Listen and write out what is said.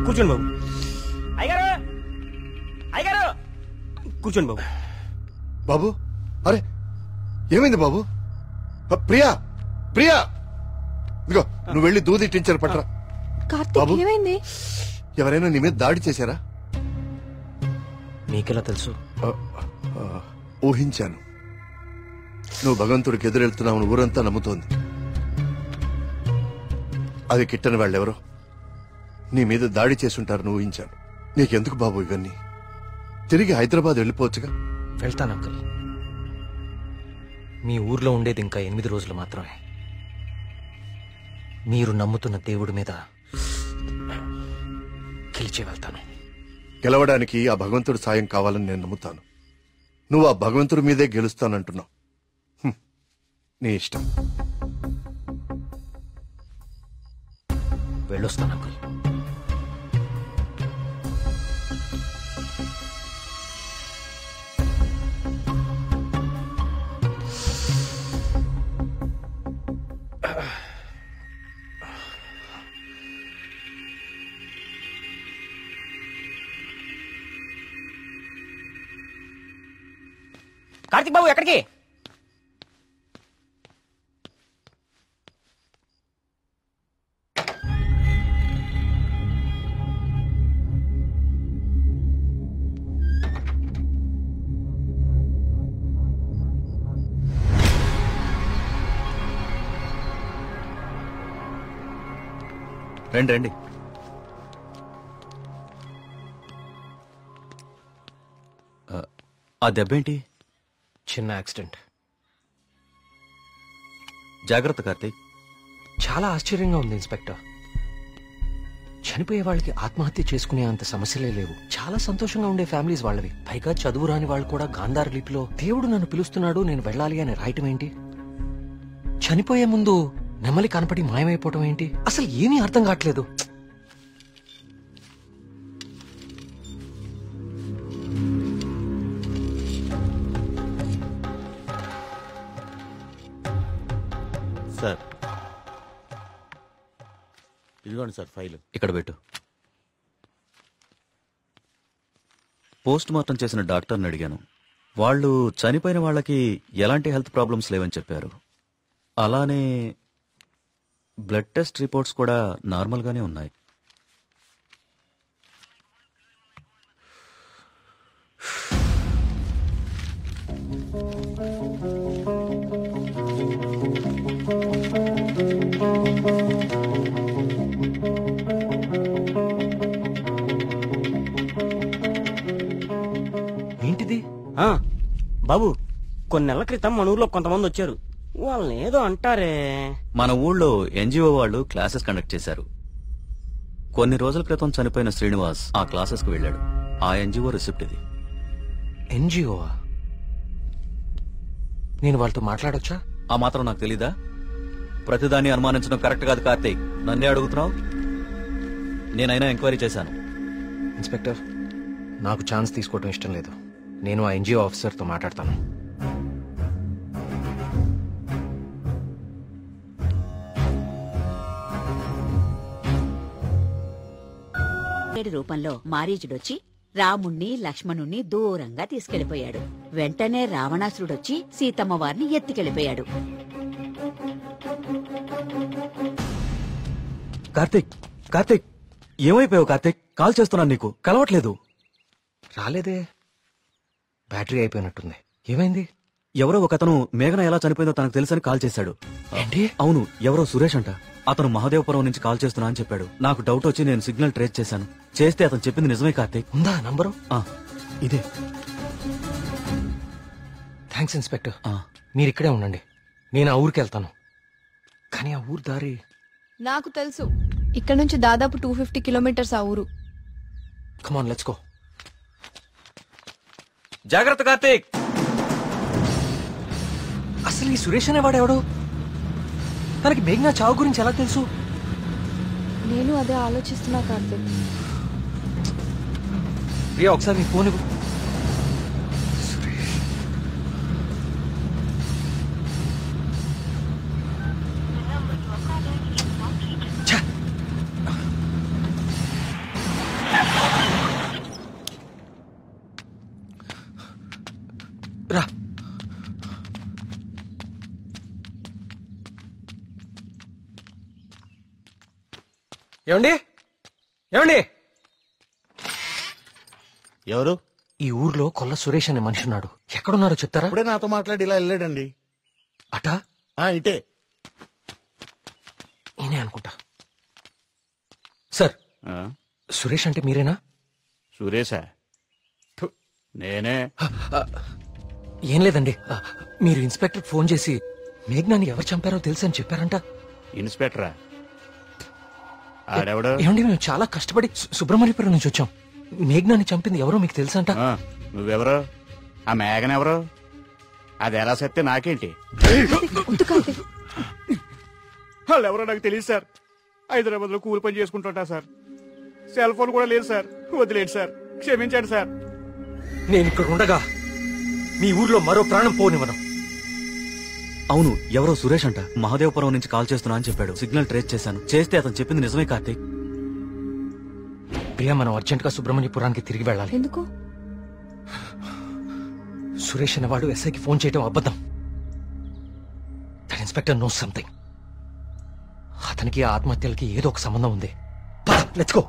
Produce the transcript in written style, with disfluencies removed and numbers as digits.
కూర్చోండి బాబు. అయ్యగారు అయ్యగారు కూర్చోండి బాబు. బాబు అరే ఏమైంది బాబు? ప్రియా ప్రియా ఇదిగో నువ్వు వెళ్ళి దూది టించర్ పట్రా. కార్తీక్ ఏమైంది? ఎవరైనా నీ మీద దాడి చేశారా? మీకెలా తెలుసు? ఊహించాను. నువ్వు భగవంతుడికి ఎదురెళ్తున్నావు ఊరంతా నమ్ముతోంది. అది కిట్టని వాళ్ళెవరో నీ మీద దాడి చేసుంటారని ఊహించాను. నీకెందుకు బాబు ఇవన్నీ? తిరిగి హైదరాబాద్ వెళ్ళిపోవచ్చుగా. వెళ్తాను అంకుల్. మీ ఊర్లో ఉండేది ఇంకా 8 రోజులు మాత్రమే. మీరు నమ్ముతున్న దేవుడి మీద గెలిచి వెళ్తాను. గెలవడానికి ఆ భగవంతుడి సాయం కావాలని నేను నమ్ముతాను. నువ్వు ఆ భగవంతుడి మీదే గెలుస్తానంటున్నావు. నీ ఇష్టం. వెళ్ళొస్తాను అంకుల్. కార్తీక్ బాబు ఎక్కడికి? రండి రండి. ఆ దెబ్బేంటి? చిన్న యాక్సిడెంట్. జాగ్రత్త కార్తీక్. చాలా ఆశ్చర్యంగా ఉంది ఇన్స్పెక్టర్. చనిపోయే వాళ్ళకి ఆత్మహత్య చేసుకునే అంత సమస్యలే లేవు. చాలా సంతోషంగా ఉండే ఫ్యామిలీస్ వాళ్ళవి. పైగా చదువు రాని వాళ్ళు కూడా గాంధార లిపిలో దేవుడు నన్ను పిలుస్తున్నాడు నేను వెళ్ళాలి అని రాయటం ఏంటి? చనిపోయే ముందు నెమ్మలి కనపడి మాయమైపోవటం ఏంటి? అసలు ఏమీ అర్థం కావట్లేదు. సార్ ఇదిగోండి సార్ ఫైల్. ఇక్కడ పెట్టు. పోస్ట్ మార్టం చేసిన డాక్టర్ని అడిగాను. వాళ్ళు చనిపోయిన వాళ్ళకి ఎలాంటి హెల్త్ ప్రాబ్లమ్స్ లేవని చెప్పారు. అలానే బ్లడ్ టెస్ట్ రిపోర్ట్స్ కూడా నార్మల్గానే ఉన్నాయి. ఏంటిది? బాబు కొన్ని నెలల క్రితం మన ఊర్లో కొంతమంది వచ్చారు. వాళ్ళని ఏదో అంటారే. మన ఊళ్ళో ఎన్జిఓ వాళ్ళు క్లాసెస్ కండక్ట్ చేశారు. కొన్ని రోజుల క్రితం చనిపోయిన శ్రీనివాస్ ఆ క్లాసెస్ కు వెళ్ళాడు. ఆ ఎన్జిఓ రిసిప్ట్ ఇది. ఎన్జిఓవా? నేను వాళ్ళతో మాట్లాడొచ్చా? ఆ మాత్రం నాకు తెలీదా? ప్రతిదాన్ని అనుమానించడం కరెక్ట్ కాదు కార్తీక్. నన్నే అడుగుతున్నావు. నేనైనా ఎంక్వైరీ చేశాను. ఇన్స్పెక్టర్, నాకు ఛాన్స్ తీసుకోవటం ఇష్టం లేదు. నేను ఆ ఎన్జిఓ ఆఫీసర్తో మాట్లాడతాను. రూపంలో మారీచుడొచ్చి రాముణ్ణి లక్ష్మణుణ్ణి దూరంగా తీసుకెళ్లిపోయాడు. వెంటనే రావణాసురుడొచ్చి సీతమ్మ వారిని ఎత్తికెళ్లిపోయాడు. కార్తీక్ కార్తీక్ ఏమైపోయావు కార్తీక్? కాల్ చేస్తున్నాను నీకు, కలవట్లేదు. రాలేదే. బ్యాటరీ అయిపోయినట్టుంది. ఏమైంది? ఎవరో ఒక అతను మేఘన ఎలా చనిపోయిందో తనకు తెలుసని కాల్ చేశాడు. ఏంటి? అవును, ఎవరో సురేష్ అంట. అతను మహాదేవపురం నుంచి కాల్ చేస్తున్నా అని చెప్పాడు. నాకు డౌట్ వచ్చి నేను సిగ్నల్ ట్రేస్ చేశాను. చేస్తే అతను చెప్పింది నిజమే కార్తీక్. ఉందా నంబరు? ఇదే. Thanks inspector. మీరు ఇక్కడే ఉండండి, నేను ఆ ఊరికి వెళ్తాను. కానీ ఆ ఊరు దారి నాకు తెలుసు. ఇక్కడ నుంచి దాదాపు 250 కిలోమీటర్స్ ఆ ఊరు. Come on let's go. జాగ్రత్త కార్తీక్. అసలు ఈ సురేష్ అనేవాడెవడు? తనకి మేఘనా చావు గురించి ఎలా తెలుసు? నేను అదే ఆలోచిస్తున్నా కార్తీక్. ప్రియా ఒకసారి నీ ఫోన్ ఇవ్వు. సురేష్ ఛ! రా. ఏమండి? ఏమండి? ఎవరు? ఈ ఊర్లో కొల్ల సురేష్ అనే మనిషి ఉన్నాడు. ఎక్కడున్నారో చెప్తారా? ఇప్పుడే నాతో మాట్లాడి ఇలా వెళ్ళాడండి. అటా? ఇటే. నేనే అనుకుంటా. సార్, సురేష్ అంటే మీరేనా? సురేశా? నేనే. ఏం లేదండి, మీరు ఇన్స్పెక్టర్ ఫోన్ చేసి మేఘనాని ఎవరు చంపారో తెలుసని చెప్పారంట. ఇన్స్పెక్టరా? ఆడెవడు? ఏమండి, మేము చాలా కష్టపడి సుబ్రహ్మణ్యపురం నుంచి వచ్చాం. మేఘనాని చంపింది ఎవరో మీకు తెలుసంట. నువ్వెవరు? ఆ మేఘన ఎవరు? అది ఎలా సత్తే నాకేంటి? వాళ్ళు ఎవరో నాకు తెలియదు సార్. హైదరాబాద్ లో కూలి పని చేసుకుంటుంటా సార్. సెల్ ఫోన్ కూడా లేదు సార్. వదిలేండి సార్, క్షమించండి సార్. నేను ఇక్కడ ఉండగా మీ ఊర్లో మరో ప్రాణం పోనివ్వను. అవును, ఎవరో సురేష్ అంట. మహాదేవపురం నుంచి కాల్ చేస్తున్నా అని చెప్పాడు. సిగ్నల్ ట్రేస్ చేశాను. చేస్తే అతను చెప్పింది నిజమే కార్తీక్. ప్రియా, మనం అర్జెంట్ గా సుబ్రహ్మణ్యపురానికి తిరిగి వెళ్ళాలి. ఎందుకు? సురేష్ అనేవాడు ఎస్ఐకి ఫోన్ చేయడం అబద్ధం. That inspector knows something. అతనికి ఆత్మహత్యలకి ఏదో ఒక సంబంధం ఉంది. Let's go.